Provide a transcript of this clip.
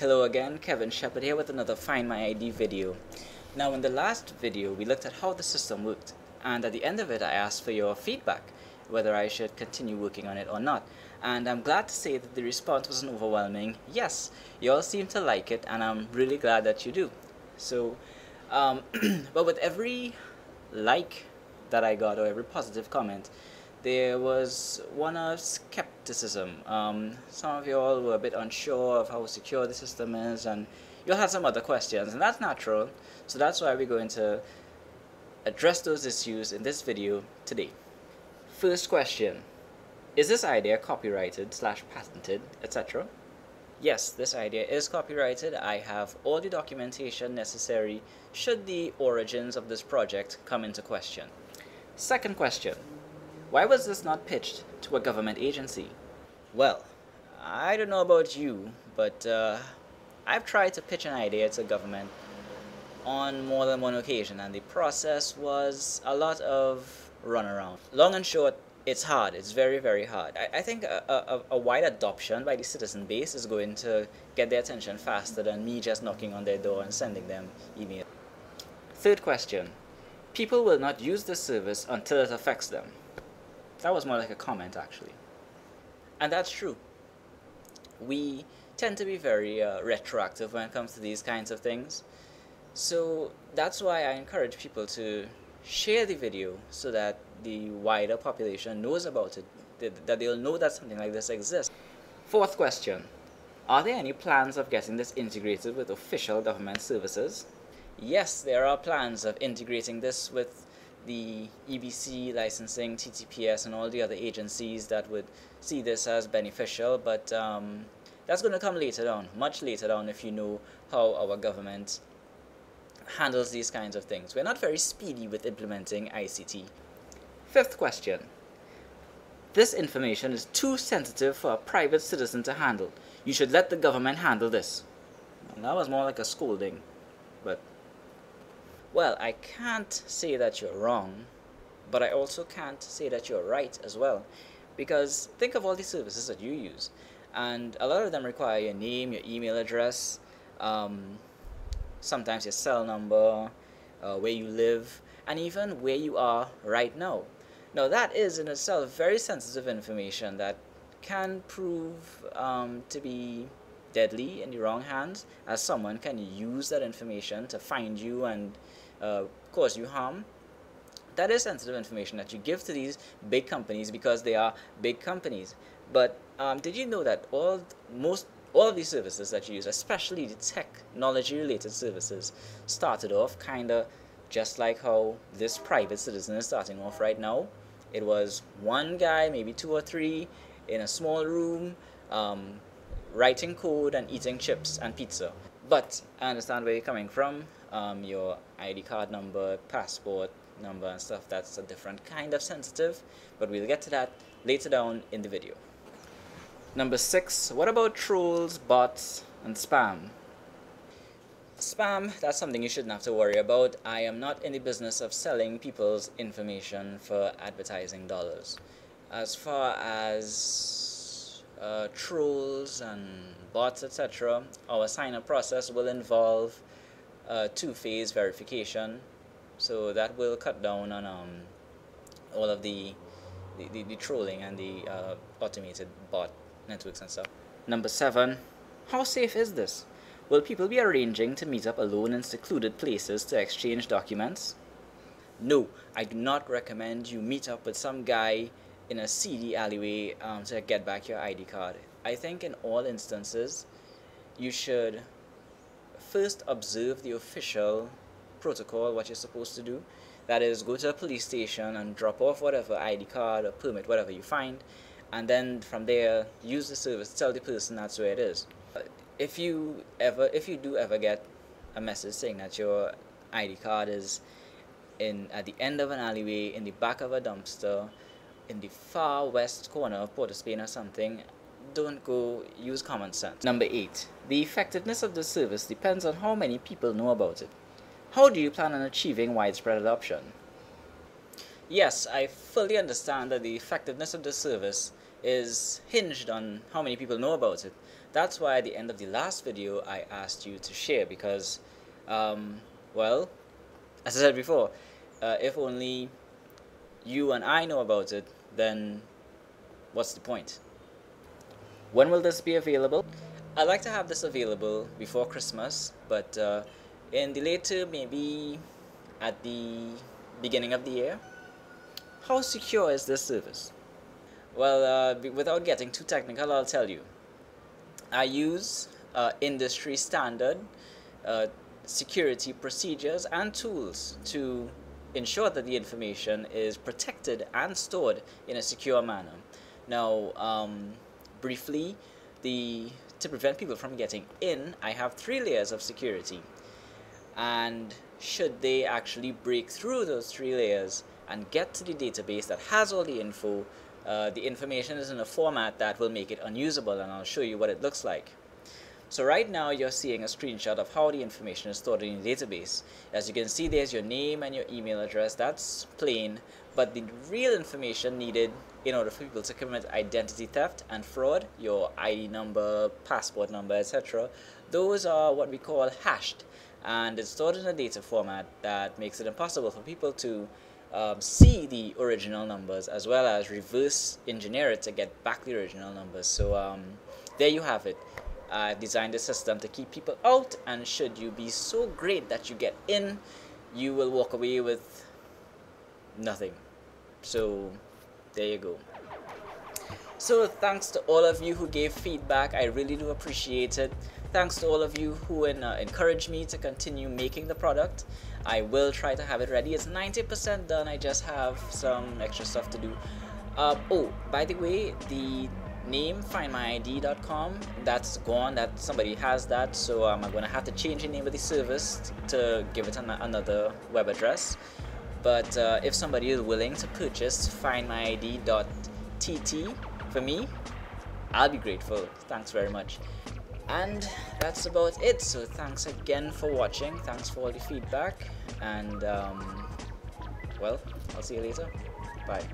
Hello again, Kevin Shepard here with another Find My ID video. Now in the last video we looked at how the system worked, and at the end of it I asked for your feedback, whether I should continue working on it or not. And I'm glad to say that the response was an overwhelming yes. You all seem to like it, and I'm really glad that you do. So, but with every like that I got, or every positive comment, there was one of skepticism. Some of you all were a bit unsure of how secure the system is, and you'll have some other questions, and that's natural. So that's why we're going to address those issues in this video today. First question: is this idea copyrighted / patented, etc.? Yes, this idea is copyrighted. I have all the documentation necessary should the origins of this project come into question. Second question: why was this not pitched to a government agency? Well, I don't know about you, but I've tried to pitch an idea to government on more than one occasion, and the process was a lot of runaround. Long and short, it's hard. It's very, very hard. I think a wide adoption by the citizen base is going to get their attention faster than me just knocking on their door and sending them email. Third question: people will not use this service until it affects them. That was more like a comment, actually. And that's true. We tend to be very retroactive when it comes to these kinds of things. So that's why I encourage people to share the video so that the wider population knows about it, that they'll know that something like this exists. Fourth question: are there any plans of getting this integrated with official government services? Yes, there are plans of integrating this with the EBC licensing, TTPS, and all the other agencies that would see this as beneficial, but that's going to come later on, much later on, if you know how our government handles these kinds of things. We're not very speedy with implementing ICT. Fifth question: this information is too sensitive for a private citizen to handle. You should let the government handle this. And that was more like a scolding, but well, I can't say that you're wrong, but I also can't say that you're right as well. Because think of all the services that you use, and a lot of them require your name, your email address, sometimes your cell number, where you live, and even where you are right now. Now that is in itself very sensitive information that can prove to be deadly in the wrong hands, as someone can use that information to find you and cause you harm. That is sensitive information that you give to these big companies because they are big companies. But did you know that all of these services that you use, especially the technology related services, started off kind of just like how this private citizen is starting off right now? It was one guy, maybe two or three, in a small room, writing code and eating chips and pizza. But I understand where you're coming from. Your ID card number, passport number and stuff, that's a different kind of sensitive, but we'll get to that later down in the video. Number 6, what about trolls, bots, and spam? Spam, that's something you shouldn't have to worry about. I am not in the business of selling people's information for advertising dollars. As far as trolls and bots, etc., our sign-up process will involve two-phase verification, so that will cut down on all of the trolling and the automated bot networks and stuff. Number 7, how safe is this? Will people be arranging to meet up alone in secluded places to exchange documents? No, I do not recommend you meet up with some guy in a seedy alleyway to get back your ID card. I think in all instances you should first observe the official protocol, what you're supposed to do. That is, go to a police station and drop off whatever ID card or permit, whatever you find, and then from there use the service, tell the person that's where it is. If you do ever get a message saying that your ID card is at the end of an alleyway, in the back of a dumpster, in the far west corner of Port of Spain or something, don't go, use common sense. Number 8, the effectiveness of the service depends on how many people know about it. How do you plan on achieving widespread adoption? Yes, I fully understand that the effectiveness of the service is hinged on how many people know about it. That's why at the end of the last video I asked you to share because, um, well, as I said before, if only you and I know about it, then what's the point? When will this be available? I'd like to have this available before Christmas, but in the later, maybe at the beginning of the year. How secure is this service? Well, without getting too technical, I'll tell you. I use industry standard uh, security procedures and tools to ensure that the information is protected and stored in a secure manner. Now, briefly, to prevent people from getting in, I have 3 layers of security. And should they actually break through those 3 layers and get to the database that has all the info, the information is in a format that will make it unusable, and I'll show you what it looks like. So right now you're seeing a screenshot of how the information is stored in the database. As you can see, there's your name and your email address. That's plain, but the real information needed in order for people to commit identity theft and fraud, your ID number, passport number, etc., those are what we call hashed, and it's stored in a data format that makes it impossible for people to see the original numbers, as well as reverse engineer it to get back the original numbers. So there you have it. I've designed a system to keep people out, and should you be so great that you get in, you will walk away with nothing. So there you go. So thanks to all of you who gave feedback. I really do appreciate it. Thanks to all of you who encouraged me to continue making the product. I will try to have it ready. It's 90% done. I just have some extra stuff to do. Oh, by the way, the name findmyid.com, that's gone. That somebody has that, so I'm going to have to change the name of the service to give it another web address. But if somebody is willing to purchase findmyid.tt for me, I'll be grateful. Thanks very much. And that's about it. So thanks again for watching. Thanks for all the feedback, and well, I'll see you later. Bye.